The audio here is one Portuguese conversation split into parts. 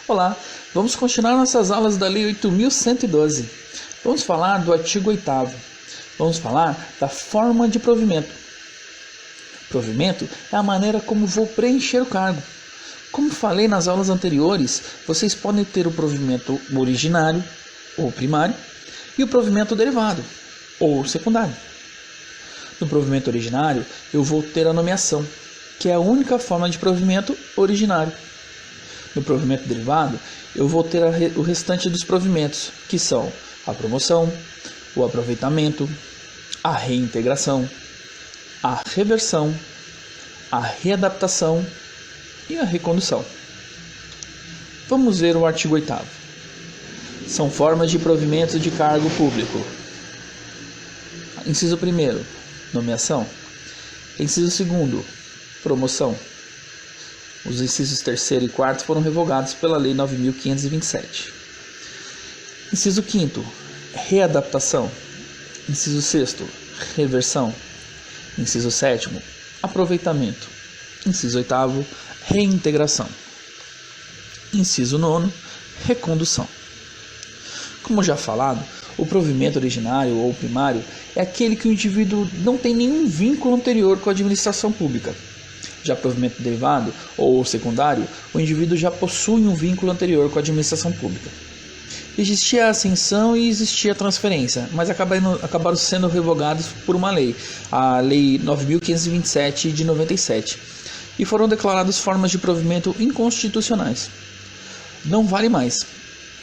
Olá, vamos continuar nossas aulas da Lei 8.112. Vamos falar do artigo 8º. Vamos falar da forma de provimento. Provimento é a maneira como vou preencher o cargo. Como falei nas aulas anteriores, vocês podem ter o provimento originário, ou primário, e o provimento derivado, ou secundário. No provimento originário, eu vou ter a nomeação, que é a única forma de provimento originário. No provimento derivado, eu vou ter o restante dos provimentos, que são a promoção, o aproveitamento, a reintegração, a reversão, a readaptação e a recondução. Vamos ver o artigo 8º. São formas de provimento de cargo público. Inciso 1º, nomeação. Inciso 2º, promoção. Os incisos 3º e 4º foram revogados pela Lei 9.527. Inciso 5º, readaptação. Inciso 6º, reversão. Inciso 7º, aproveitamento. Inciso 8º, reintegração. Inciso 9º, recondução. Como já falado, o provimento originário ou primário é aquele que o indivíduo não tem nenhum vínculo anterior com a administração pública. Já provimento derivado ou secundário, o indivíduo já possui um vínculo anterior com a administração pública. Existia a ascensão e existia a transferência, mas acabaram sendo revogados por uma lei, a Lei 9.527 de 97, e foram declaradas formas de provimento inconstitucionais. Não vale mais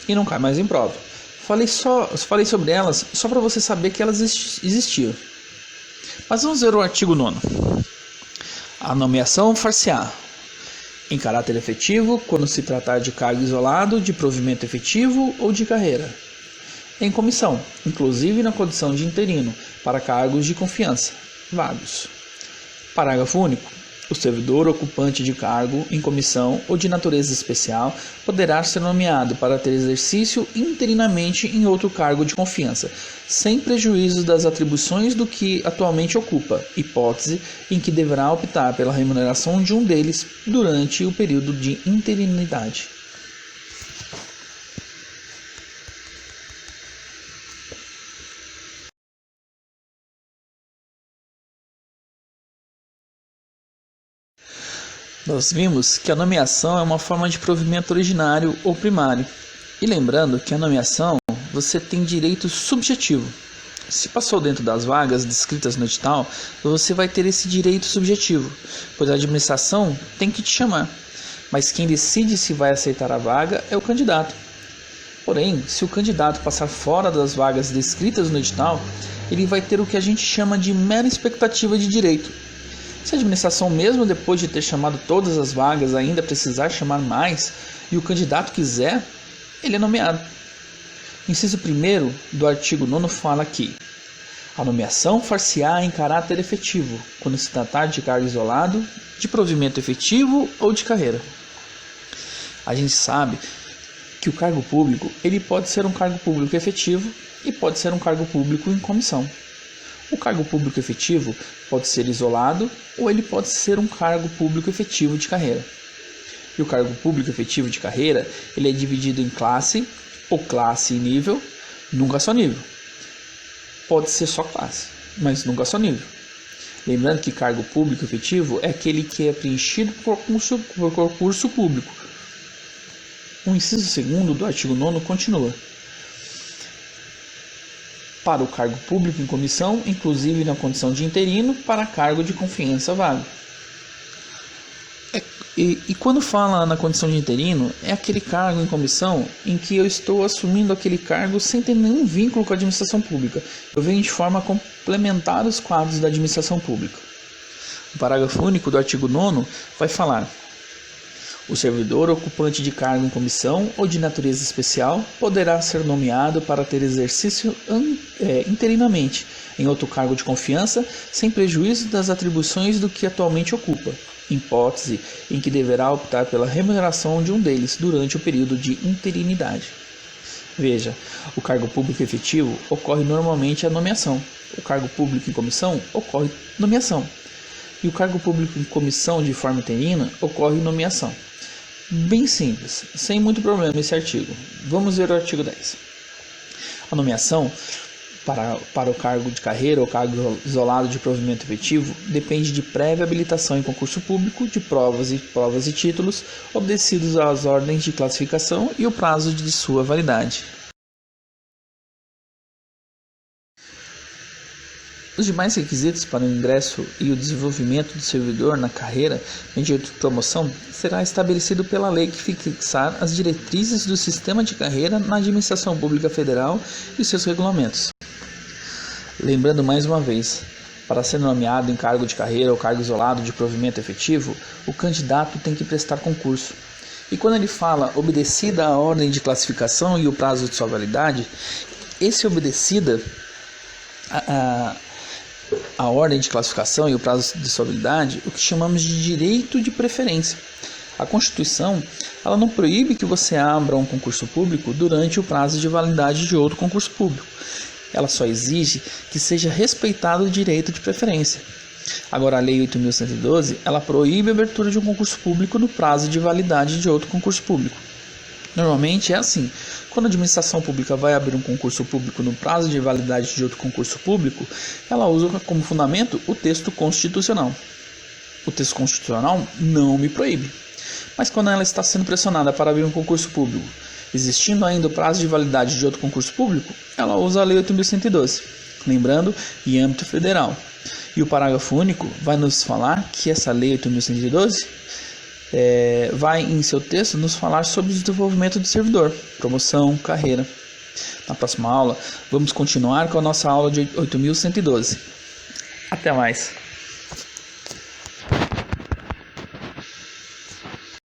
e não cai mais em prova. Falei sobre elas só para você saber que elas existiam. Mas vamos ver o artigo 9º. A nomeação far-se-á em caráter efetivo quando se tratar de cargo isolado, de provimento efetivo ou de carreira. Em comissão, inclusive na condição de interino, para cargos de confiança, vagos. Parágrafo único. O servidor ocupante de cargo em comissão ou de natureza especial poderá ser nomeado para ter exercício interinamente em outro cargo de confiança, sem prejuízo das atribuições do que atualmente ocupa, hipótese em que deverá optar pela remuneração de um deles durante o período de interinidade. Nós vimos que a nomeação é uma forma de provimento originário ou primário. E lembrando que a nomeação você tem direito subjetivo. Se passou dentro das vagas descritas no edital, você vai ter esse direito subjetivo, pois a administração tem que te chamar. Mas quem decide se vai aceitar a vaga é o candidato. Porém, se o candidato passar fora das vagas descritas no edital, ele vai ter o que a gente chama de mera expectativa de direito. Se a administração, mesmo depois de ter chamado todas as vagas, ainda precisar chamar mais e o candidato quiser, ele é nomeado. Inciso 1º do artigo 9º fala que a nomeação far-se-á em caráter efetivo, quando se tratar de cargo isolado, de provimento efetivo ou de carreira. A gente sabe que o cargo público ele pode ser um cargo público efetivo e pode ser um cargo público em comissão. O cargo público efetivo pode ser isolado ou ele pode ser um cargo público efetivo de carreira. E o cargo público efetivo de carreira ele é dividido em classe ou classe e nível, nunca só nível. Pode ser só classe, mas nunca só nível. Lembrando que cargo público efetivo é aquele que é preenchido por concurso público. O inciso 2º do artigo 9º continua. Para o cargo público em comissão, inclusive na condição de interino, para cargo de confiança vago. E quando fala na condição de interino, é aquele cargo em comissão em que eu estou assumindo aquele cargo sem ter nenhum vínculo com a administração pública. Eu venho de forma a complementar os quadros da administração pública. O parágrafo único do artigo 9º vai falar: o servidor ocupante de cargo em comissão ou de natureza especial poderá ser nomeado para ter exercício interinamente em outro cargo de confiança, sem prejuízo das atribuições do que atualmente ocupa, hipótese em que deverá optar pela remuneração de um deles durante o período de interinidade. Veja, o cargo público efetivo ocorre normalmente a nomeação, o cargo público em comissão ocorre nomeação, e o cargo público em comissão de forma interina ocorre nomeação. Bem simples, sem muito problema esse artigo. Vamos ver o artigo 10. A nomeação para o cargo de carreira ou cargo isolado de provimento efetivo depende de prévia habilitação em concurso público, de provas e títulos, obedecidos às ordens de classificação e o prazo de sua validade. Os demais requisitos para o ingresso e o desenvolvimento do servidor na carreira mediante promoção será estabelecido pela lei que fixar as diretrizes do sistema de carreira na administração pública federal e seus regulamentos. Lembrando mais uma vez, para ser nomeado em cargo de carreira ou cargo isolado de provimento efetivo, o candidato tem que prestar concurso. E quando ele fala obedecida a ordem de classificação e o prazo de sua validade, esse obedecida a ordem de classificação e o prazo de sua validade, o que chamamos de direito de preferência. A Constituição, ela não proíbe que você abra um concurso público durante o prazo de validade de outro concurso público. Ela só exige que seja respeitado o direito de preferência. Agora, a Lei 8.112, ela proíbe a abertura de um concurso público no prazo de validade de outro concurso público. Normalmente é assim. Quando a administração pública vai abrir um concurso público no prazo de validade de outro concurso público, ela usa como fundamento o texto constitucional. O texto constitucional não me proíbe. Mas quando ela está sendo pressionada para abrir um concurso público, existindo ainda o prazo de validade de outro concurso público, ela usa a Lei 8.112, lembrando, em âmbito federal. E o parágrafo único vai nos falar que essa Lei 8.112 vai em seu texto nos falar sobre o desenvolvimento do servidor, promoção, carreira. Na próxima aula, vamos continuar com a nossa aula de 8.112. Até mais!